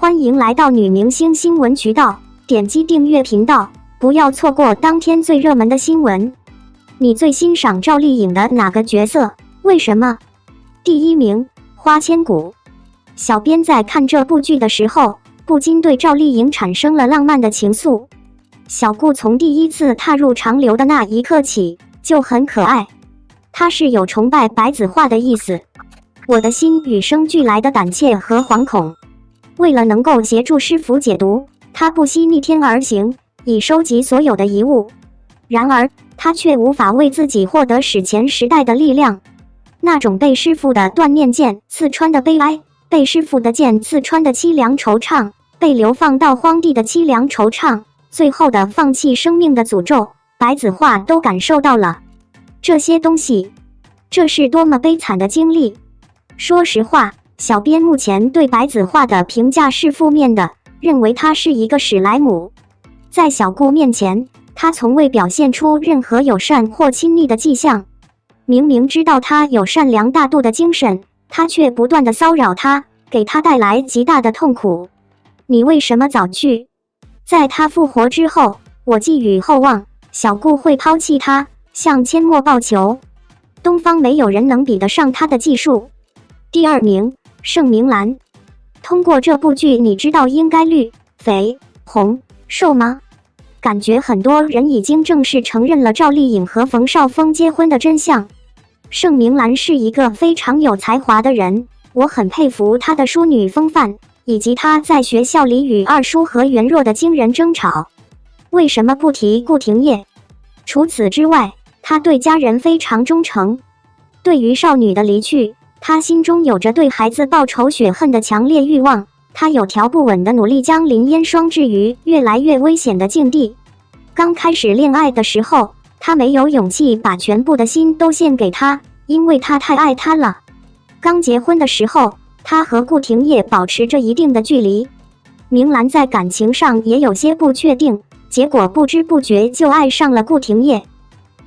欢迎来到女明星新闻渠道，点击订阅频道，不要错过当天最热门的新闻。你最欣赏赵丽颖的哪个角色？为什么？第一名，花千骨。小编在看这部剧的时候，不禁对赵丽颖产生了浪漫的情愫。小顾从第一次踏入长流的那一刻起，就很可爱。她是有崇拜白子画的意思。我的心与生俱来的胆怯和惶恐。为了能够协助师傅解毒，他不惜逆天而行，以收集所有的遗物。然而，他却无法为自己获得史前时代的力量。那种被师傅的断面剑刺穿的悲哀，被师傅的剑刺穿的凄凉惆怅，被流放到荒地的凄凉惆怅，最后的放弃生命的诅咒，白子画都感受到了这些东西。这是多么悲惨的经历！说实话，小编目前对白子画的评价是负面的，认为他是一个史莱姆。在小顾面前，他从未表现出任何友善或亲昵的迹象。明明知道他有善良大度的精神，他却不断地骚扰他，给他带来极大的痛苦。你为什么早去？在他复活之后，我寄予厚望，小顾会抛弃他，向阡陌报仇。东方没有人能比得上他的技术。第二名，盛明兰。通过这部剧，你知道应该绿、绯、红、瘦吗？感觉很多人已经正式承认了赵丽颖和冯绍峰结婚的真相。盛明兰是一个非常有才华的人，我很佩服她的淑女风范，以及她在学校里与二叔和袁若的惊人争吵。为什么不提顾廷烨？除此之外，他对家人非常忠诚。对于少女的离去，他心中有着对孩子报仇雪恨的强烈欲望，他有条不紊地努力将林烟霜置于越来越危险的境地。刚开始恋爱的时候，他没有勇气把全部的心都献给他，因为他太爱他了。刚结婚的时候，他和顾廷烨保持着一定的距离。明兰在感情上也有些不确定，结果不知不觉就爱上了顾廷烨。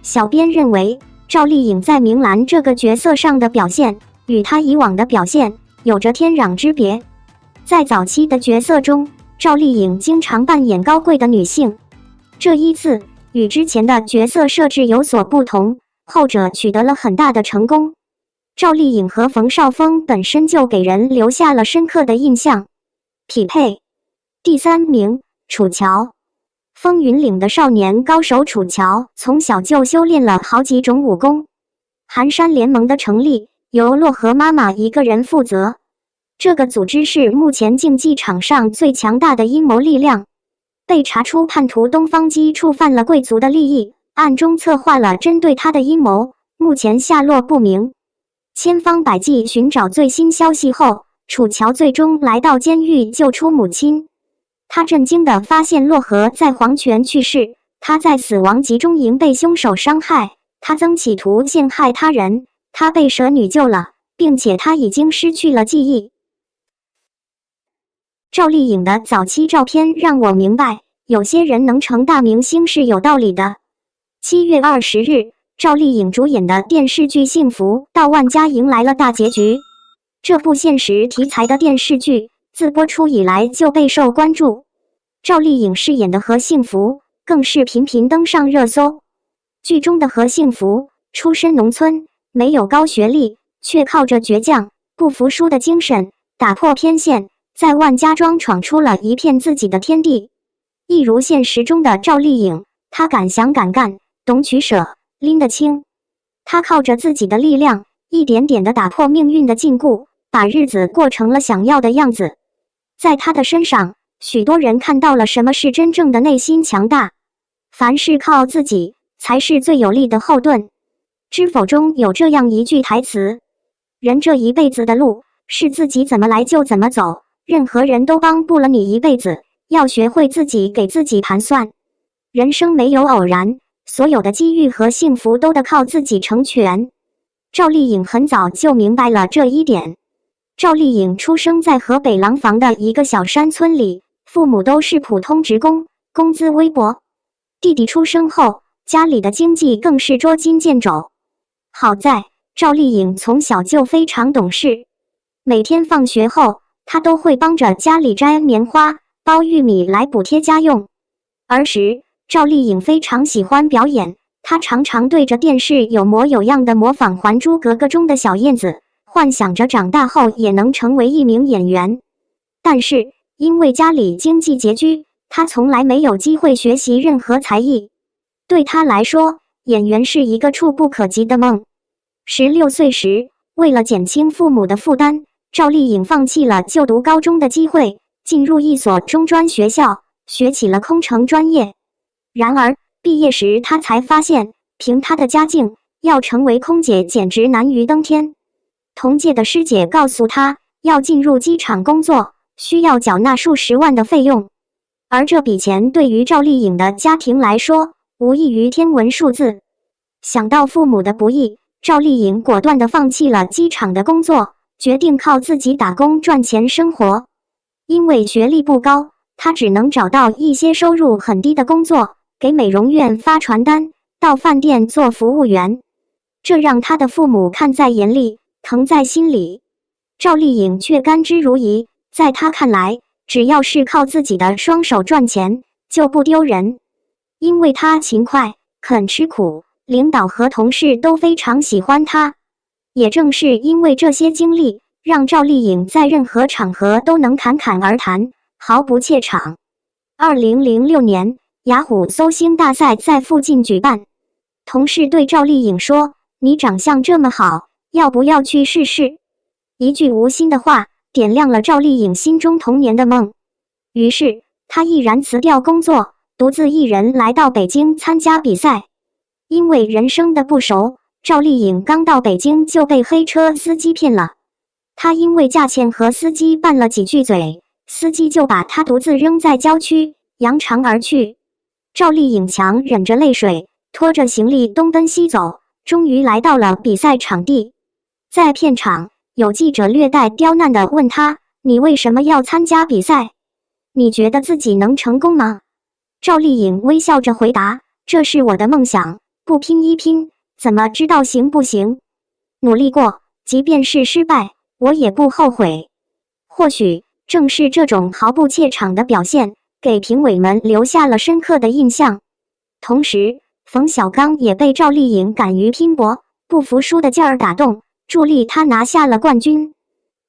小编认为，赵丽颖在明兰这个角色上的表现与她以往的表现有着天壤之别。在早期的角色中，赵丽颖经常扮演高贵的女性，这一次与之前的角色设置有所不同，后者取得了很大的成功。赵丽颖和冯绍峰本身就给人留下了深刻的印象。匹配第三名，楚乔。风云岭的少年高手楚乔从小就修炼了好几种武功。寒山联盟的成立由洛河妈妈一个人负责，这个组织是目前竞技场上最强大的阴谋力量。被查出叛徒东方基触犯了贵族的利益，暗中策划了针对他的阴谋，目前下落不明。千方百计寻找最新消息后，楚乔最终来到监狱救出母亲。他震惊地发现洛河在黄泉去世，他在死亡集中营被凶手伤害，他曾企图陷害他人，他被蛇女救了，并且他已经失去了记忆。赵丽颖的早期照片让我明白，有些人能成大明星是有道理的。7月20日，赵丽颖主演的电视剧《幸福到万家》迎来了大结局。这部现实题材的电视剧自播出以来就备受关注，赵丽颖饰演的何幸福更是频频登上热搜。剧中的何幸福出身农村，没有高学历，却靠着倔强、不服输的精神打破偏见，在万家庄闯出了一片自己的天地。一如现实中的赵丽颖，她敢想敢干，懂取舍，拎得清。她靠着自己的力量，一点点地打破命运的禁锢，把日子过成了想要的样子。在她的身上，许多人看到了什么是真正的内心强大。凡事靠自己，才是最有力的后盾。知否中有这样一句台词：人这一辈子的路，是自己怎么来就怎么走，任何人都帮不了你一辈子，要学会自己给自己盘算。人生没有偶然，所有的机遇和幸福都得靠自己成全。赵丽颖很早就明白了这一点。赵丽颖出生在河北廊坊的一个小山村里，父母都是普通职工，工资微薄。弟弟出生后，家里的经济更是捉襟见肘。好在赵丽颖从小就非常懂事，每天放学后，她都会帮着家里摘棉花、剥玉米来补贴家用。儿时，赵丽颖非常喜欢表演，她常常对着电视有模有样的模仿《还珠格格》中的小燕子，幻想着长大后也能成为一名演员。但是，因为家里经济拮据，她从来没有机会学习任何才艺。对她来说，演员是一个触不可及的梦。16岁时，为了减轻父母的负担，赵丽颖放弃了就读高中的机会，进入一所中专学校，学起了空乘专业。然而，毕业时她才发现，凭她的家境，要成为空姐简直难于登天。同届的师姐告诉她，要进入机场工作，需要缴纳数十万的费用，而这笔钱对于赵丽颖的家庭来说，无异于天文数字。想到父母的不易，赵丽颖果断地放弃了机场的工作，决定靠自己打工赚钱生活。因为学历不高，她只能找到一些收入很低的工作，给美容院发传单，到饭店做服务员。这让她的父母看在眼里，疼在心里。赵丽颖却甘之如饴，在她看来，只要是靠自己的双手赚钱，就不丢人。因为她勤快、肯吃苦，领导和同事都非常喜欢她。也正是因为这些经历，让赵丽颖在任何场合都能侃侃而谈，毫不怯场。2006年，雅虎搜星大赛在附近举办，同事对赵丽颖说：“你长相这么好，要不要去试试？”一句无心的话，点亮了赵丽颖心中童年的梦。于是，她毅然辞掉工作，独自一人来到北京参加比赛。因为人生的不熟，赵丽颖刚到北京就被黑车司机骗了。她因为价钱和司机拌了几句嘴，司机就把她独自扔在郊区，扬长而去。赵丽颖强忍着泪水，拖着行李东奔西走，终于来到了比赛场地。在片场，有记者略带刁难地问她：“你为什么要参加比赛？你觉得自己能成功吗？”赵丽颖微笑着回答：“这是我的梦想，不拼一拼，怎么知道行不行？努力过，即便是失败，我也不后悔。”或许正是这种毫不怯场的表现，给评委们留下了深刻的印象。同时，冯小刚也被赵丽颖敢于拼搏、不服输的劲儿打动，助力她拿下了冠军。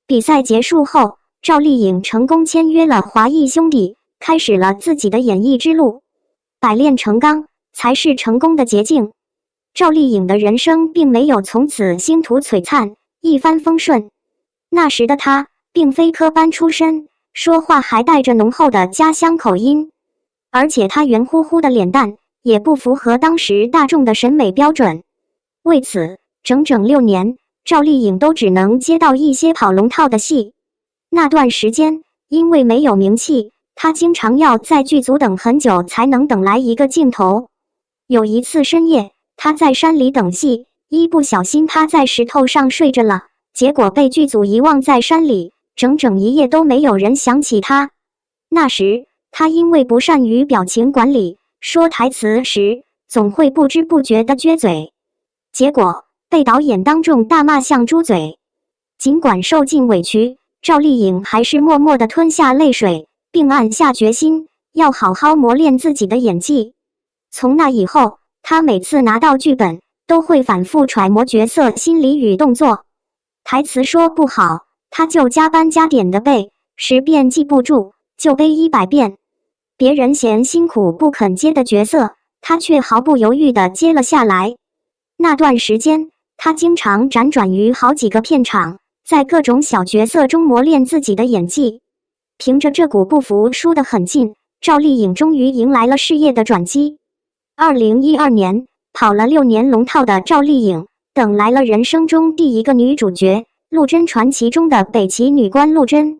比赛结束后，赵丽颖成功签约了华谊兄弟，开始了自己的演艺之路。百炼成钢才是成功的捷径。赵丽颖的人生并没有从此星途璀璨、一帆风顺。那时的她并非科班出身，说话还带着浓厚的家乡口音，而且她圆乎乎的脸蛋也不符合当时大众的审美标准。为此，整整6年，赵丽颖都只能接到一些跑龙套的戏。那段时间，因为没有名气，她经常要在剧组等很久才能等来一个镜头。有一次深夜，她在山里等戏，一不小心趴在石头上睡着了，结果被剧组遗忘在山里，整整一夜都没有人想起她。那时，她因为不善于表情管理，说台词时总会不知不觉地撅嘴，结果被导演当众大骂像猪嘴。尽管受尽委屈，赵丽颖还是默默地吞下泪水，并暗下决心要好好磨练自己的演技。从那以后，她每次拿到剧本，都会反复揣摩角色心理与动作。台词说不好，她就加班加点的背，10遍记不住，就背100遍。别人嫌辛苦不肯接的角色，她却毫不犹豫地接了下来。那段时间，她经常辗转于好几个片场，在各种小角色中磨练自己的演技。凭着这股不服输的狠劲，赵丽颖终于迎来了事业的转机。2012年，跑了6年龙套的赵丽颖，等来了人生中第一个女主角，《陆贞传奇》中的北齐女官陆贞。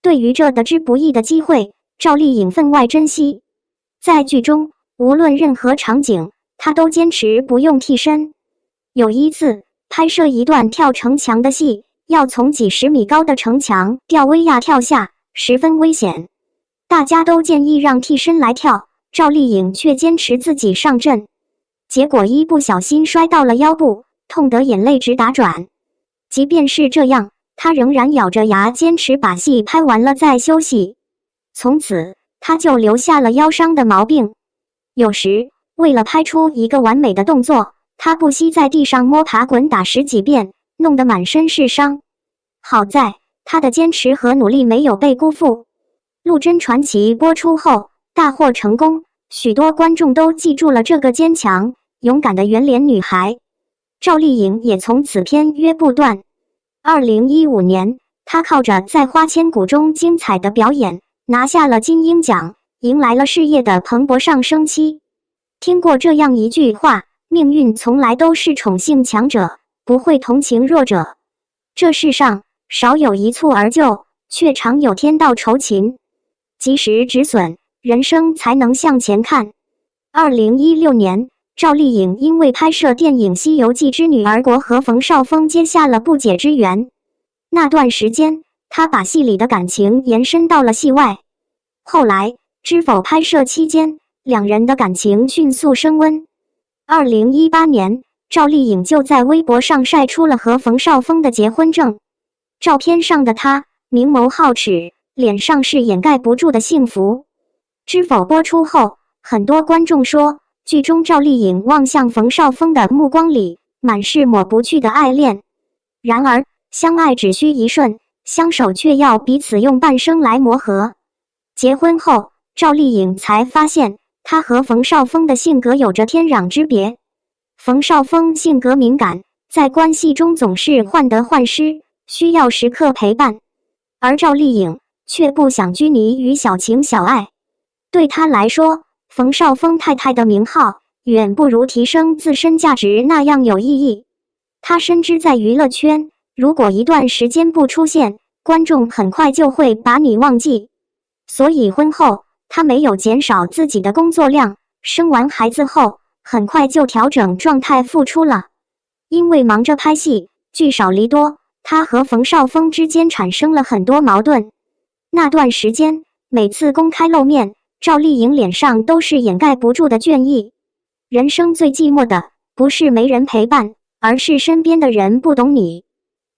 对于这得之不易的机会，赵丽颖分外珍惜。在剧中，无论任何场景，她都坚持不用替身。有一次，拍摄一段跳城墙的戏，要从几十米高的城墙吊威亚跳下，十分危险。大家都建议让替身来跳，赵丽颖却坚持自己上阵。结果一不小心摔到了腰部，痛得眼泪直打转。即便是这样，他仍然咬着牙坚持把戏拍完了再休息。从此，他就留下了腰伤的毛病。有时，为了拍出一个完美的动作，他不惜在地上摸爬滚打10几遍，弄得满身是伤。好在，他的坚持和努力没有被辜负。《陆贞传奇》播出后，大获成功，许多观众都记住了这个坚强、勇敢的圆脸女孩。赵丽颖也从此片约不断。2015年，她靠着在《花千骨》中精彩的表演，拿下了金鹰奖，迎来了事业的蓬勃上升期。听过这样一句话：命运从来都是宠幸强者，不会同情弱者。这世上少有一蹴而就，却常有天道酬勤。及时止损，人生才能向前看。2016年，赵丽颖因为拍摄电影《西游记之女儿国》和冯绍峰结下了不解之缘。那段时间，她把戏里的感情延伸到了戏外。后来，《知否》拍摄期间，两人的感情迅速升温。2018年，赵丽颖就在微博上晒出了和冯绍峰的结婚证。照片上的她明眸皓齿，脸上是掩盖不住的幸福。知否播出后，很多观众说，剧中赵丽颖望向冯绍峰的目光里满是抹不去的爱恋。然而，相爱只需一瞬，相守却要彼此用半生来磨合。结婚后，赵丽颖才发现，她和冯绍峰的性格有着天壤之别。冯绍峰性格敏感，在关系中总是患得患失，需要时刻陪伴。而赵丽颖却不想拘泥于小情小爱。对她来说，冯绍峰太太的名号远不如提升自身价值那样有意义。她深知在娱乐圈，如果一段时间不出现，观众很快就会把你忘记。所以婚后，她没有减少自己的工作量，生完孩子后，很快就调整状态复出了。因为忙着拍戏，聚少离多，她和冯绍峰之间产生了很多矛盾。那段时间，每次公开露面，赵丽颖脸上都是掩盖不住的倦意。人生最寂寞的，不是没人陪伴，而是身边的人不懂你。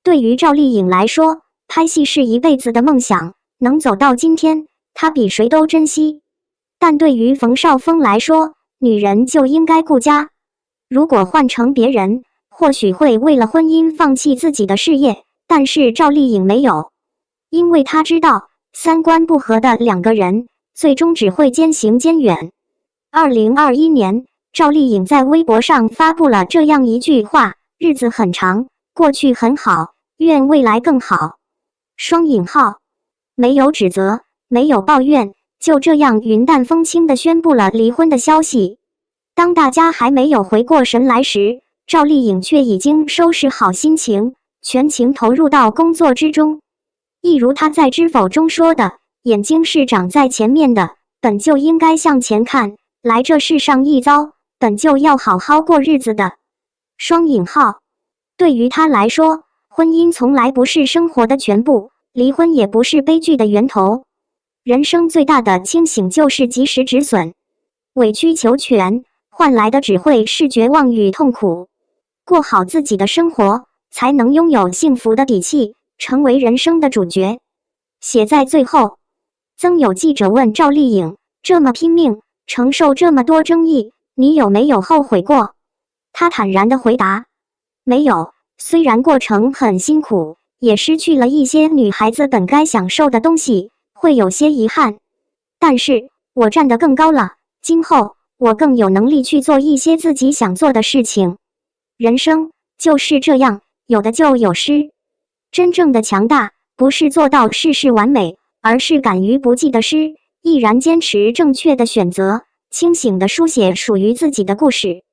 对于赵丽颖来说，拍戏是一辈子的梦想，能走到今天，她比谁都珍惜。但对于冯绍峰来说，女人就应该顾家。如果换成别人，或许会为了婚姻放弃自己的事业，但是赵丽颖没有，因为她知道，三观不合的两个人，最终只会渐行渐远。2021年，赵丽颖在微博上发布了这样一句话：日子很长，过去很好，愿未来更好。双引号，没有指责，没有抱怨，就这样云淡风轻地宣布了离婚的消息。当大家还没有回过神来时，赵丽颖却已经收拾好心情，全情投入到工作之中。一如她在《知否》中说的，眼睛是长在前面的，本就应该向前看，来这世上一遭，本就要好好过日子的。双引号，对于她来说，婚姻从来不是生活的全部，离婚也不是悲剧的源头。人生最大的清醒就是及时止损，委曲求全换来的只会是绝望与痛苦。过好自己的生活，才能拥有幸福的底气，成为人生的主角。写在最后，曾有记者问赵丽颖，这么拼命，承受这么多争议，你有没有后悔过？她坦然地回答，没有，虽然过程很辛苦，也失去了一些女孩子本该享受的东西，会有些遗憾，但是我站得更高了，今后我更有能力去做一些自己想做的事情。人生就是这样，有的就有失。真正的强大，不是做到事事完美，而是敢于不计的失，毅然坚持正确的选择，清醒地书写属于自己的故事。